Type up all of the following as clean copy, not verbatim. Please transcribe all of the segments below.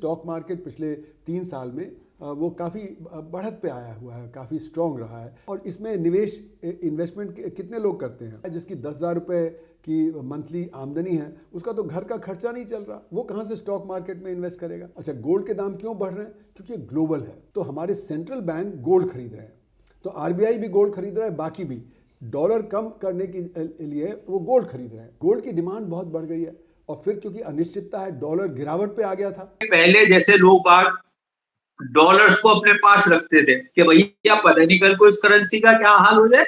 Stock market पिछले 3 साल में वो काफ़ी बढ़त पे आया हुआ है, काफ़ी स्ट्रॉन्ग रहा है। और इसमें निवेश इन्वेस्टमेंट कितने लोग करते हैं? जिसकी 10,000 रुपये की मंथली आमदनी है, उसका तो घर का खर्चा नहीं चल रहा, वो कहाँ से स्टॉक मार्केट में इन्वेस्ट करेगा? अच्छा, गोल्ड के दाम क्यों बढ़ रहे हैं? क्योंकि ग्लोबल है, तो हमारे सेंट्रल बैंक गोल्ड खरीद रहे हैं, तो आरबीआई भी गोल्ड खरीद रहा है, बाकी भी डॉलर कम करने के लिए वो गोल्ड खरीद रहे हैं। गोल्ड की डिमांड बहुत बढ़ गई है, और फिर क्योंकि अनिश्चितता है, डॉलर गिरावट पे आ गया था। पहले जैसे लोग बाग डॉलर्स को अपने पास रखते थे कि भैया पता नहीं कल को इस करेंसी का क्या हाल हो जाए,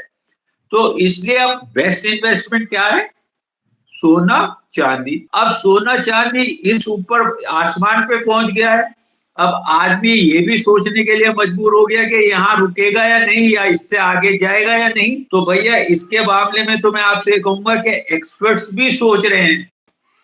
तो इसलिए अब बेस्ट इन्वेस्टमेंट क्या है? सोना चांदी। अब सोना चांदी इस ऊपर आसमान पे पहुंच गया है। अब आदमी ये भी सोचने के लिए मजबूर हो गया कि यहाँ रुकेगा या नहीं, या इससे आगे जाएगा या नहीं। तो भैया इसके मामले में तो मैं आपसे कहूंगा कि एक्सपर्ट्स भी सोच रहे हैं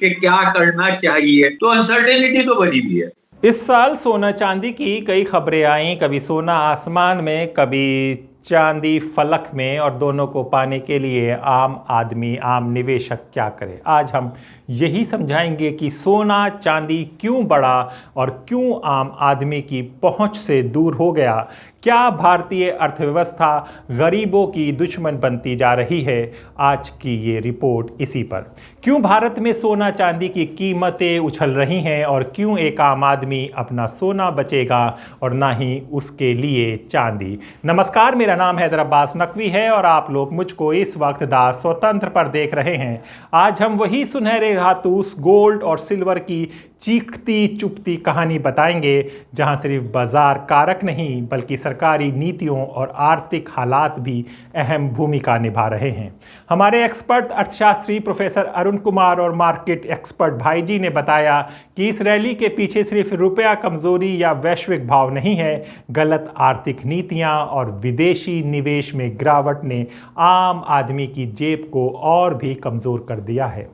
कि क्या करना चाहिए, तो अनसर्टेनिटी तो बनी हुई है। इस साल सोना चांदी की कई खबरें आई, कभी सोना आसमान में, कभी चांदी फलक में, और दोनों को पाने के लिए आम आदमी, आम निवेशक क्या करे। आज हम यही समझाएंगे कि सोना चांदी क्यों बढ़ा और क्यों आम आदमी की पहुंच से दूर हो गया। क्या भारतीय अर्थव्यवस्था गरीबों की दुश्मन बनती जा रही है? आज की ये रिपोर्ट इसी पर। क्यों भारत में सोना चांदी की कीमतें उछल रही हैं और क्यों एक आम आदमी अपना सोना बचेगा और ना ही उसके लिए चांदी। नमस्कार, मेरा नाम हैदर अब्बास नकवी है और आप लोग मुझको इस वक्त द स्वतंत्र पर देख रहे हैं। आज हम वही सुनहरे धातु गोल्ड और सिल्वर की चीखती चुपती कहानी बताएंगे, जहां सिर्फ बाजार कारक नहीं बल्कि सरकारी नीतियों और आर्थिक हालात भी अहम भूमिका निभा रहे हैं। हमारे एक्सपर्ट अर्थशास्त्री प्रोफेसर अरुण कुमार और मार्केट एक्सपर्ट भाई जी ने बताया कि इस रैली के पीछे सिर्फ रुपया कमजोरी या वैश्विक भाव नहीं है, गलत आर्थिक नीतियां और विदेशी निवेश में गिरावट ने आम आदमी की जेब को और भी कमजोर कर दिया है।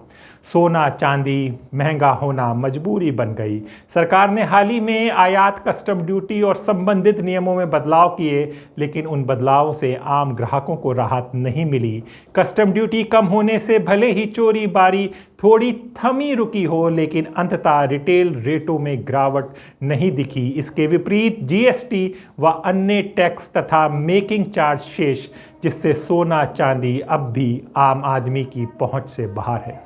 सोना चांदी महंगा होना मजबूरी बन गई। सरकार ने हाल ही में आयात कस्टम ड्यूटी और संबंधित नियमों में बदलाव किए, लेकिन उन बदलावों से आम ग्राहकों को राहत नहीं मिली। कस्टम ड्यूटी कम होने से भले ही चोरी बारी थोड़ी थमी रुकी हो, लेकिन अंततः रिटेल रेटों में गिरावट नहीं दिखी। इसके विपरीत जीएसटी व अन्य टैक्स तथा मेकिंग चार्ज शेष, जिससे सोना चांदी अब भी आम आदमी की पहुंच से बाहर है।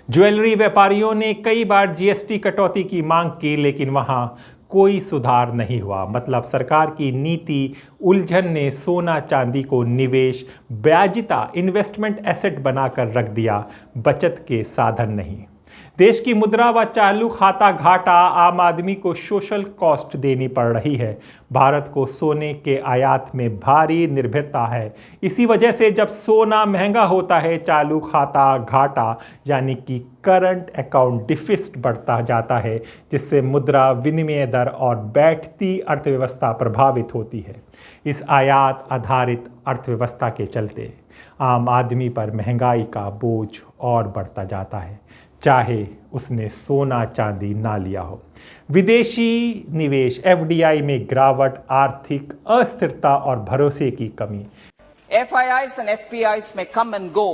ज्वेलरी व्यापारियों ने कई बार जीएसटी कटौती की मांग की, लेकिन वहां कोई सुधार नहीं हुआ। मतलब सरकार की नीति उलझन ने सोना चांदी को निवेश, ब्याजिता, इन्वेस्टमेंट एसेट बनाकर रख दिया, बचत के साधन नहीं। देश की मुद्रा व चालू खाता घाटा आम आदमी को सोशल कॉस्ट देनी पड़ रही है। भारत को सोने के आयात में भारी निर्भरता है। इसी वजह से जब सोना महंगा होता है, चालू खाता घाटा यानी कि करंट अकाउंट डिफिसिट बढ़ता जाता है, जिससे मुद्रा विनिमय दर और बैठती अर्थव्यवस्था प्रभावित होती है। इस आयात आधारित अर्थव्यवस्था के चलते आम आदमी पर महंगाई का बोझ और बढ़ता जाता है, चाहे उसने सोना चांदी ना लिया हो। विदेशी निवेश एफडीआई में गिरावट, आर्थिक अस्थिरता और भरोसे की कमी। FIIs and FPIs may come and go,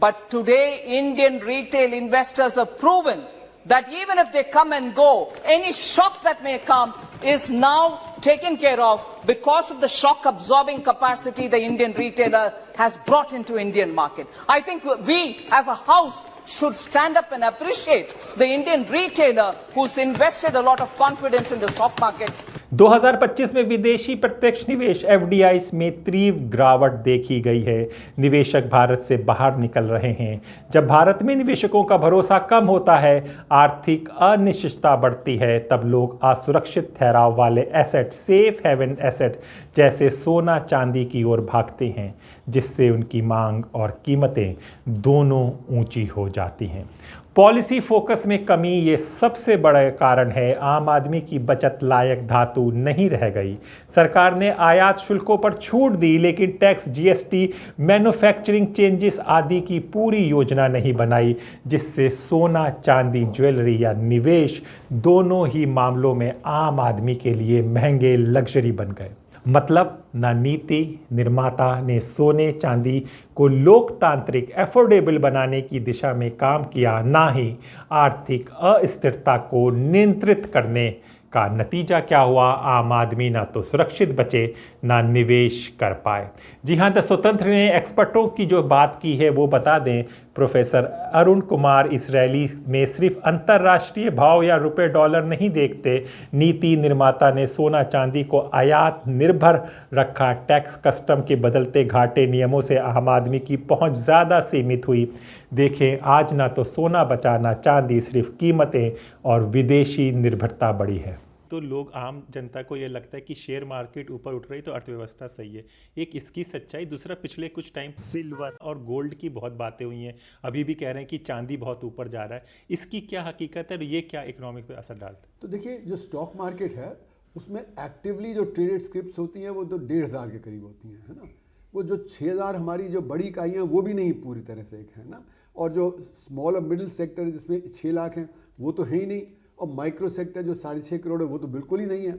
but today Indian retail investors have proven that even if they come and go, any shock that may come is now taken care of because of the shock absorbing capacity the Indian retailer has brought into Indian market. I think we as a house should stand up and appreciate the Indian retailer who's invested a lot of confidence in the stock markets. 2025 में विदेशी प्रत्यक्ष निवेश एफडीआईज में तीव्र गिरावट देखी गई है। निवेशक भारत से बाहर निकल रहे हैं। जब भारत में निवेशकों का भरोसा कम होता है, आर्थिक अनिश्चितता बढ़ती है, तब लोग असुरक्षित ठहराव वाले एसेट, सेफ हेवन एसेट जैसे सोना चांदी की ओर भागते हैं, जिससे उनकी मांग और कीमतें दोनों ऊंची हो जाती हैं। पॉलिसी फोकस में कमी ये सबसे बड़ा कारण है। आम आदमी की बचत लायक धातु नहीं रह गई। सरकार ने आयात शुल्कों पर छूट दी, लेकिन टैक्स, जीएसटी, मैन्युफैक्चरिंग चेंजेस आदि की पूरी योजना नहीं बनाई, जिससे सोना चांदी, ज्वेलरी या निवेश दोनों ही मामलों में आम आदमी के लिए महंगे लग्जरी बन गए। मतलब ना नीति निर्माता ने सोने चांदी को लोकतांत्रिक एफोर्डेबल बनाने की दिशा में काम किया, ना ही आर्थिक अस्थिरता को नियंत्रित करने का नतीजा क्या हुआ, आम आदमी ना तो सुरक्षित बचे ना निवेश कर पाए। जी हाँ, द स्वतंत्र ने एक्सपर्टों की जो बात की है वो बता दें। प्रोफेसर अरुण कुमार इसराइली में सिर्फ अंतर्राष्ट्रीय भाव या रुपए डॉलर नहीं देखते, नीति निर्माता ने सोना चांदी को आयात निर्भर रखा। टैक्स कस्टम के बदलते घाटे नियमों से आम आदमी की पहुंच ज़्यादा सीमित हुई। देखें, आज ना तो सोना बचा ना चांदी, सिर्फ कीमतें और विदेशी निर्भरता बढ़ी है। तो लोग, आम जनता को ये लगता है कि शेयर मार्केट ऊपर उठ रही तो अर्थव्यवस्था सही है, एक इसकी सच्चाई। दूसरा, पिछले कुछ टाइम सिल्वर और गोल्ड की बहुत बातें हुई हैं, अभी भी कह रहे हैं कि चांदी बहुत ऊपर जा रहा है। इसकी क्या हकीकत है और ये क्या इकोनॉमिक पे असर डालता है? तो देखिए, जो स्टॉक मार्केट है उसमें एक्टिवली जो ट्रेडेड स्क्रिप्ट्स होती हैं वो तो 1,500 के करीब होती हैं, है ना। वो जो 6,000 हमारी जो बड़ी इकाइयाँ वो भी नहीं पूरी तरह से एक है ना, और जो स्मॉल और मिडिल सेक्टर जिसमें 6 लाख हैं वो तो है ही नहीं, और माइक्रो सेक्टर जो 6.5 करोड़ है वो तो बिल्कुल ही नहीं है।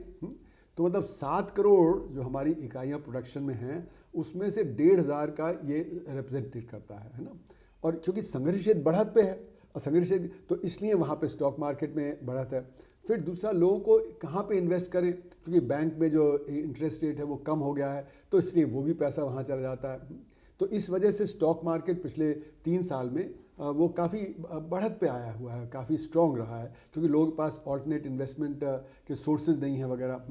तो मतलब 7 करोड़ जो हमारी इकाइयाँ प्रोडक्शन में हैं उसमें से 1,500 का ये रिप्रेजेंटेट करता है ना। और क्योंकि संघर्षित बढ़त पे है, और संघर्षित तो इसलिए वहाँ पे स्टॉक मार्केट में बढ़त है। फिर दूसरा, लोगों को कहाँ पे इन्वेस्ट करें, क्योंकि बैंक में जो इंटरेस्ट रेट है वो कम हो गया है, तो इसलिए वो भी पैसा वहाँ चला जाता है। तो इस वजह से स्टॉक मार्केट पिछले 3 साल में वो काफ़ी बढ़त पे आया हुआ है, काफ़ी स्ट्रॉन्ग रहा है, क्योंकि लोगों के पास ऑल्टरनेट इन्वेस्टमेंट के सोर्सेज नहीं है वगैरह।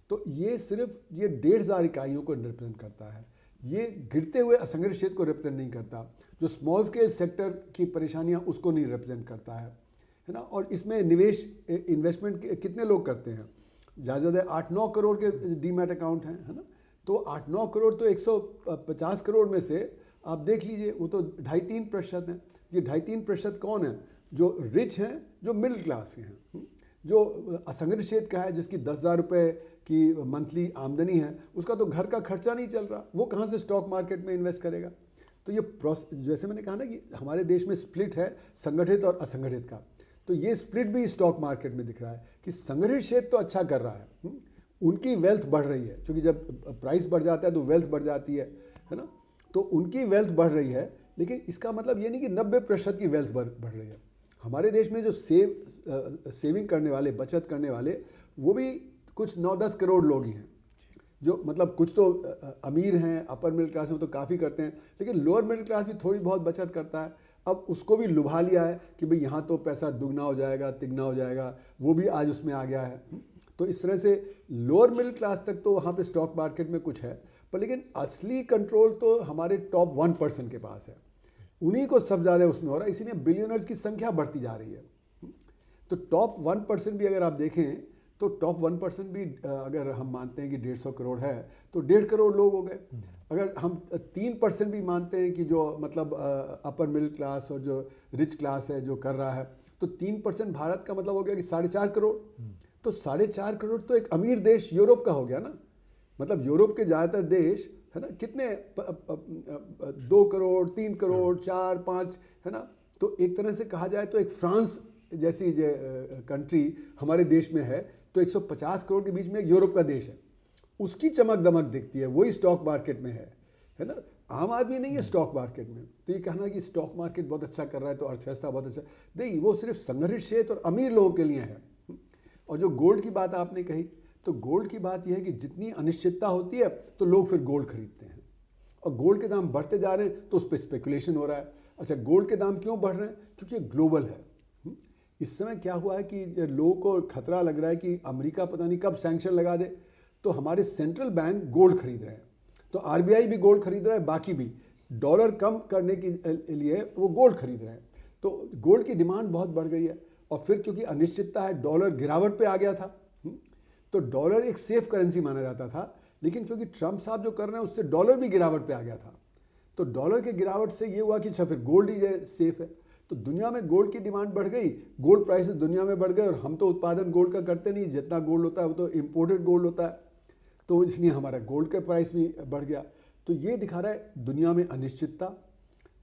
तो ये सिर्फ ये 1,500 इकाइयों को रिप्रेजेंट करता है, ये गिरते हुए असंगठित क्षेत्र को रिप्रेजेंट नहीं करता, जो स्मॉल स्केल सेक्टर की परेशानियाँ उसको नहीं रिप्रेजेंट करता है ना। और इसमें निवेश इन्वेस्टमेंट कितने लोग करते हैं, ज़्यादा से 8-9 करोड़ के डीमैट अकाउंट हैं, है ना। तो 8-9 करोड़ तो 150 करोड़ में से आप देख लीजिए वो तो 2.5-3% हैं। ये 2.5-3% कौन है? जो रिच हैं, जो मिडिल क्लास के हैं, जो असंगठित क्षेत्र का है, जिसकी 10,000 रुपये की मंथली आमदनी है, उसका तो घर का खर्चा नहीं चल रहा, वो कहाँ से स्टॉक मार्केट में इन्वेस्ट करेगा। तो ये जैसे मैंने कहा ना कि हमारे देश में स्प्लिट है संगठित और असंगठित का, तो ये स्प्लिट भी स्टॉक मार्केट में दिख रहा है कि संगठित क्षेत्र तो अच्छा कर रहा है, उनकी वेल्थ बढ़ रही है, क्योंकि जब प्राइस बढ़ जाता है तो वेल्थ बढ़ जाती है ना। तो उनकी वेल्थ बढ़ रही है, लेकिन इसका मतलब ये नहीं कि 90% की वेल्थ बढ़ रही है। हमारे देश में जो सेविंग करने वाले, बचत करने वाले, वो भी कुछ 9-10 करोड़ लोग ही हैं, जो मतलब कुछ तो अमीर हैं, अपर मिडिल क्लास में तो काफ़ी करते हैं, लेकिन लोअर मिडिल क्लास भी थोड़ी बहुत बचत करता है। अब उसको भी लुभा लिया है कि भाई यहाँ तो पैसा दुगना हो जाएगा, तिगना हो जाएगा, वो भी आज उसमें आ गया है। तो इस तरह से लोअर मिडिल क्लास तक तो वहाँ पे स्टॉक मार्केट में कुछ है, पर लेकिन असली कंट्रोल तो हमारे टॉप 1% के पास है, उन्हीं को सब ज़्यादा उसमें हो रहा है, इसीलिए बिलियनर्स की संख्या बढ़ती जा रही है। तो टॉप 1% भी अगर आप देखें तो टॉप 1% भी अगर हम मानते हैं कि 150 करोड़ है तो 1.5 करोड़ लोग हो गए। अगर हम 3% भी मानते हैं कि जो मतलब अपर मिडिल क्लास और जो रिच क्लास है जो कर रहा है, तो 3% भारत का मतलब हो गया कि 4.5 करोड़। तो 4.5 करोड़ तो एक अमीर देश यूरोप का हो गया ना। मतलब यूरोप के ज़्यादातर देश है ना कितने 2 करोड़, 3 करोड़, 4-5 है ना। तो एक तरह से कहा जाए तो एक फ्रांस जैसी कंट्री हमारे देश में है, तो 150 करोड़ के बीच में एक यूरोप का देश है, उसकी चमक दमक दिखती है, वही स्टॉक मार्केट में है ना। आम आदमी नहीं है स्टॉक मार्केट में। तो ये कहना कि स्टॉक मार्केट बहुत अच्छा कर रहा है तो अर्थव्यवस्था बहुत अच्छा, नहीं, वो सिर्फ संघर्षित क्षेत्र और अमीर लोगों के लिए है। और जो गोल्ड की बात आपने कही, तो गोल्ड की बात यह है कि जितनी अनिश्चितता होती है तो लोग फिर गोल्ड खरीदते हैं, और गोल्ड के दाम बढ़ते जा रहे हैं तो उस पर स्पेकुलेशन हो रहा है। अच्छा, गोल्ड के दाम क्यों बढ़ रहे हैं? क्योंकि ग्लोबल है। इस समय क्या हुआ है कि लोगों को खतरा लग रहा है कि अमेरिका पता नहीं कब सैंक्शन लगा दे, तो हमारे सेंट्रल बैंक गोल्ड खरीद रहे हैं, तो आरबीआई भी गोल्ड खरीद रहा है, बाकी भी डॉलर कम करने के लिए वो गोल्ड खरीद रहे हैं। तो गोल्ड की डिमांड बहुत बढ़ गई है, और फिर क्योंकि अनिश्चितता है, डॉलर गिरावट पे आ गया था। तो डॉलर एक सेफ करेंसी माना जाता था, लेकिन क्योंकि ट्रंप साहब जो कर रहे हैं उससे डॉलर भी गिरावट पे आ गया था। तो डॉलर के गिरावट से ये हुआ कि अच्छा फिर गोल्ड ही सेफ है। तो दुनिया में गोल्ड की डिमांड बढ़ गई, गोल्ड प्राइसेस दुनिया में बढ़ गए, और हम तो उत्पादन गोल्ड का करते नहीं, जितना गोल्ड होता है वो तो इम्पोर्टेड गोल्ड होता है, तो इसलिए हमारा गोल्ड का प्राइस भी बढ़ गया। तो ये दिखा रहा है दुनिया में अनिश्चितता,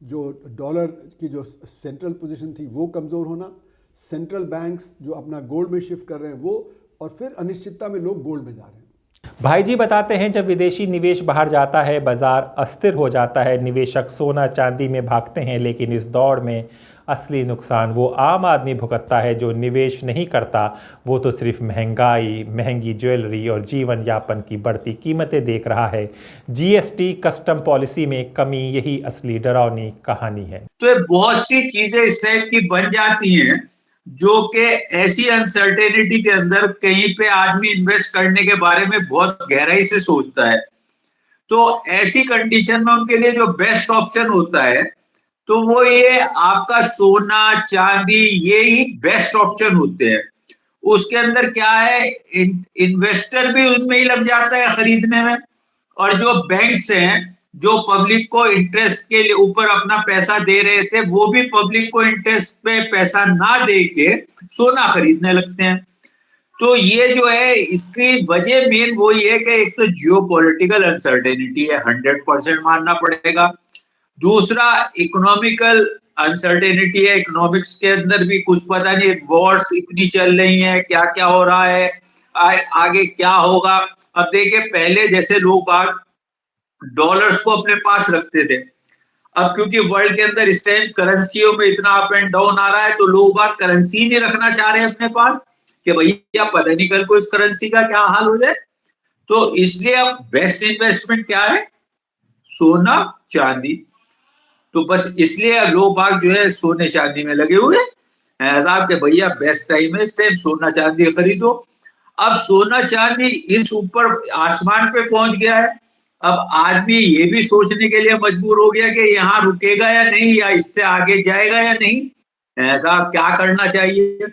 जो डॉलर की जो सेंट्रल पोजीशन थी वो कमज़ोर होना, सेंट्रल बैंक्स जो अपना गोल्ड में शिफ्ट कर रहे हैं वो, और फिर अनिश्चितता में लोग गोल्ड में जा रहे हैं। भाई जी बताते हैं, जब विदेशी निवेश बाहर जाता है, बाजार अस्थिर हो जाता है, निवेशक सोना चांदी में भागते हैं, लेकिन इस दौड़ में असली नुकसान वो आम आदमी भुगतता है जो निवेश नहीं करता। वो तो सिर्फ महंगाई, महंगी ज्वेलरी और जीवन यापन की बढ़ती कीमतें देख रहा है। जीएसटी कस्टम पॉलिसी में कमी, यही असली डरावनी कहानी है। तो ये बहुत सी चीजें इस टाइप की बन जाती हैं जो कि ऐसी अनसर्टेनिटी के अंदर कहीं पे आदमी इन्वेस्ट करने के बारे में बहुत गहराई से सोचता है। तो ऐसी कंडीशन में उनके लिए जो बेस्ट ऑप्शन होता है तो वो ये आपका सोना चांदी, ये ही बेस्ट ऑप्शन होते हैं। उसके अंदर क्या है, इन्वेस्टर भी उनमें ही लग जाता है खरीदने में, और जो बैंक्स हैं जो पब्लिक को इंटरेस्ट के ऊपर अपना पैसा दे रहे थे, वो भी पब्लिक को इंटरेस्ट पे पैसा ना दे के सोना खरीदने लगते हैं। तो ये जो है, इसकी वजह मेन वही है कि एक तो जियोपॉलिटिकल अनसर्टेनिटी है, 100% मानना पड़ेगा। दूसरा इकोनॉमिकल अनसर्टेनिटी है, इकोनॉमिक्स के अंदर भी कुछ पता नहीं, वॉर्स इतनी चल रही हैं, क्या क्या हो रहा है, आगे क्या होगा। अब देखिए, पहले जैसे लोग बाग डॉलर्स को अपने पास रखते थे, अब क्योंकि वर्ल्ड के अंदर इस टाइम करेंसियों में इतना अप एंड डाउन आ रहा है, तो लोग बाग करेंसी नहीं रखना चाह रहे हैं अपने पास कि भैया पता नहीं कल को इस करेंसी का क्या हाल हो जाए। तो इसलिए अब बेस्ट इन्वेस्टमेंट क्या है, सोना चांदी। तो बस इसलिए लोग बाग जो है सोने चांदी में लगे हुए हैं कि भैया बेस्ट टाइम है, इस टाइम सोना चांदी खरीदो। अब सोना चांदी इस ऊपर आसमान पे पहुंच गया है, अब आदमी ये भी सोचने के लिए मजबूर हो गया कि यहाँ रुकेगा या नहीं, या इससे आगे जाएगा या नहीं, ऐसा क्या करना चाहिए।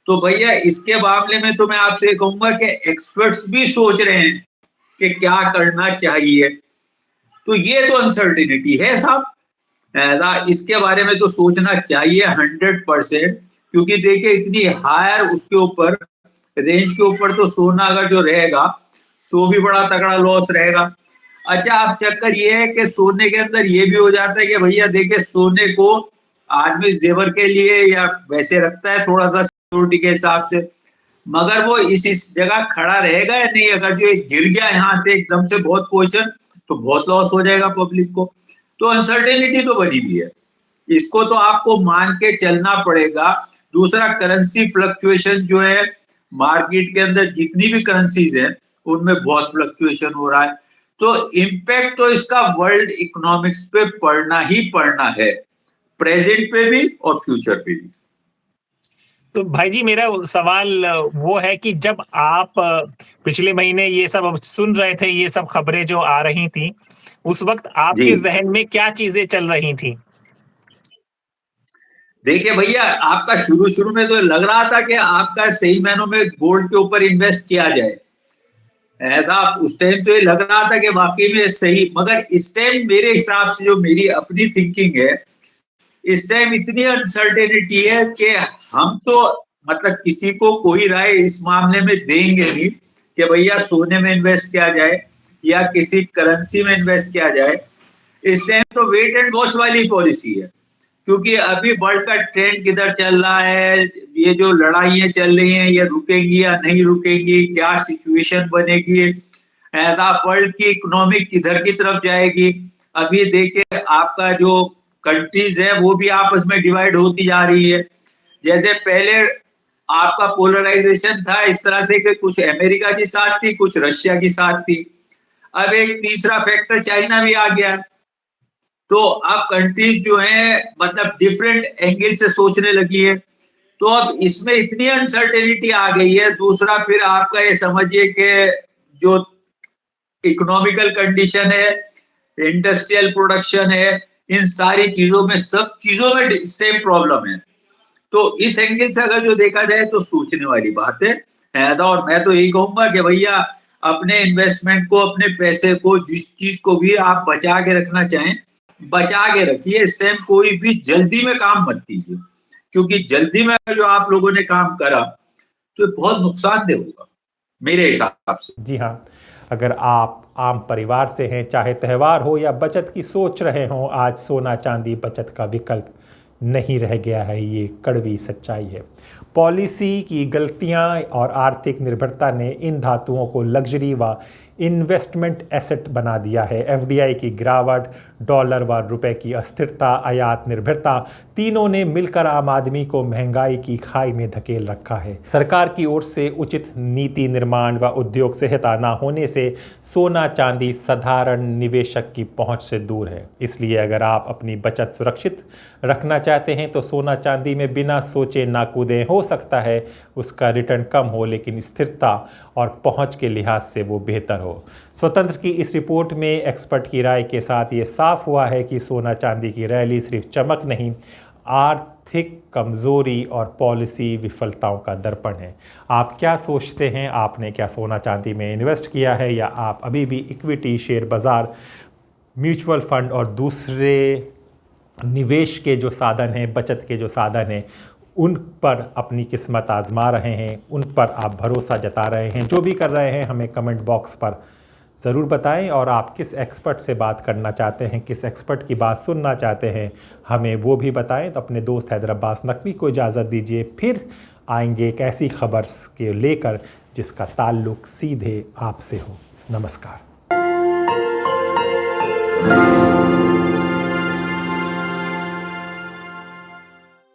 तो भैया इसके मामले में तो मैं आपसे कहूंगा कि एक्सपर्ट्स भी सोच रहे हैं कि क्या करना चाहिए। तो ये तो अनसर्टिनिटी है साहब, इसके बारे में तो सोचना चाहिए 100%, क्योंकि देखिए इतनी हायर उसके ऊपर रेंज के ऊपर तो सोना अगर जो रहेगा तो भी बड़ा तगड़ा लॉस रहेगा। अच्छा, अब चक्कर ये है कि सोने के अंदर ये भी हो जाता है कि भैया देखिए, सोने को आदमी जेवर के लिए या वैसे रखता है थोड़ा सा सिक्योरिटी के हिसाब से, मगर वो इस जगह खड़ा रहेगा या नहीं। अगर जो गिर गया यहाँ से एकदम से बहुत पोर्शन, तो बहुत लॉस हो जाएगा पब्लिक को। तो अनसर्टेनिटी तो बनी हुई है, इसको तो आपको मान के चलना पड़ेगा। दूसरा, करेंसी फ्लक्चुएशन जो है, मार्केट के अंदर जितनी भी करेंसीज है उनमें बहुत फ्लक्चुएशन हो रहा है, तो इम्पैक्ट तो इसका वर्ल्ड इकोनॉमिक्स पे पड़ना ही पड़ना है, प्रेजेंट पे भी और फ्यूचर पे भी। तो भाई जी, मेरा सवाल वो है कि जब आप पिछले महीने ये सब सुन रहे थे, ये सब खबरें जो आ रही थी, उस वक्त आपके जहन में क्या चीजें चल रही थी? देखिए भैया, आपका शुरू में तो लग रहा था कि आपका सही मायनों में गोल्ड के ऊपर इन्वेस्ट किया जाए, ऐसा उस टाइम तो ये लग रहा था कि वाकई में सही। मगर इस टाइम मेरे हिसाब से जो मेरी अपनी थिंकिंग है, इस टाइम इतनी अनसर्टेनिटी है कि हम तो मतलब किसी को कोई राय इस मामले में देंगे नहीं कि भैया सोने में इन्वेस्ट किया जाए या किसी करेंसी में इन्वेस्ट किया जाए। इस टाइम तो वेट एंड वॉच वाली पॉलिसी है, क्योंकि अभी वर्ल्ड का ट्रेंड किधर चल रहा है, ये जो लड़ाइयां चल रही हैं ये रुकेंगी या नहीं रुकेंगी, क्या सिचुएशन बनेगी, ऐसा वर्ल्ड की इकोनॉमी किधर की तरफ जाएगी। अभी देखिए, आपका जो कंट्रीज है वो भी आपस में डिवाइड होती जा रही है। जैसे पहले आपका पोलराइजेशन था इस तरह से कि कुछ अमेरिका की साथ थी, कुछ रशिया की साथ थी। अब एक तीसरा फैक्टर चाइना भी आ गया, तो अब कंट्रीज जो है मतलब डिफरेंट एंगल से सोचने लगी है। तो अब इसमें इतनी अनसर्टेनिटी आ गई है। दूसरा, फिर आपका ये समझिए कि जो इकोनॉमिकल कंडीशन है, इंडस्ट्रियल प्रोडक्शन है, इन सारी चीजों में, सब चीजों में सेम प्रॉब्लम है। तो इस एंगल से अगर जो देखा जाए तो सोचने वाली बात है। और मैं तो यही कहूंगा कि भैया अपने इन्वेस्टमेंट को, अपने पैसे को, जिस चीज को भी आप बचा के रखना चाहें बचा के रखिए। इस टाइम कोई भी जल्दी में काम मत कीजिए, क्योंकि जल्दी में जो आप लोगों ने काम करा तो बहुत नुकसानदेह होगा मेरे हिसाब से। जी हाँ, अगर आप आम परिवार से हैं, चाहे त्यौहार हो या बचत की सोच रहे हों, आज सोना चांदी बचत का विकल्प नहीं रह गया है। ये कड़वी सच्चाई है। पॉलिसी की गलतियां और आर्थिक निर्भरता ने इन धातुओं को लग्जरी व इन्वेस्टमेंट एसेट बना दिया है। एफडीआई की गिरावट, डॉलर व रुपए की अस्थिरता, आयात निर्भरता, तीनों ने मिलकर आम आदमी को महंगाई की खाई में धकेल रखा है। सरकार की ओर से उचित नीति निर्माण व उद्योग सहायता न होने से सोना चांदी साधारण निवेशक की पहुंच से दूर है। इसलिए अगर आप अपनी बचत सुरक्षित रखना चाहते हैं तो सोना चांदी में बिना सोचे ना कूदें। हो सकता है उसका रिटर्न कम हो, लेकिन स्थिरता और पहुंच के लिहाज से वो बेहतर हो। स्वतंत्र की इस रिपोर्ट में एक्सपर्ट की राय के साथ ये साफ हुआ है कि सोना चांदी की रैली सिर्फ चमक नहीं, आर्थिक कमज़ोरी और पॉलिसी विफलताओं का दर्पण है। आप क्या सोचते हैं? आपने क्या सोना चांदी में इन्वेस्ट किया है, या आप अभी भी इक्विटी, शेयर बाज़ार, म्यूचुअल फंड और दूसरे निवेश के जो साधन हैं, बचत के जो साधन हैं, उन पर अपनी किस्मत आजमा रहे हैं, उन पर आप भरोसा जता रहे हैं? जो भी कर रहे हैं हमें कमेंट बॉक्स पर ज़रूर बताएं। और आप किस एक्सपर्ट से बात करना चाहते हैं, किस एक्सपर्ट की बात सुनना चाहते हैं, हमें वो भी बताएं। तो अपने दोस्त हैदर अब्बास नकवी को इजाज़त दीजिए। फिर आएंगे एक ऐसी खबर के लेकर जिसका ताल्लुक़ सीधे आपसे हो। नमस्कार।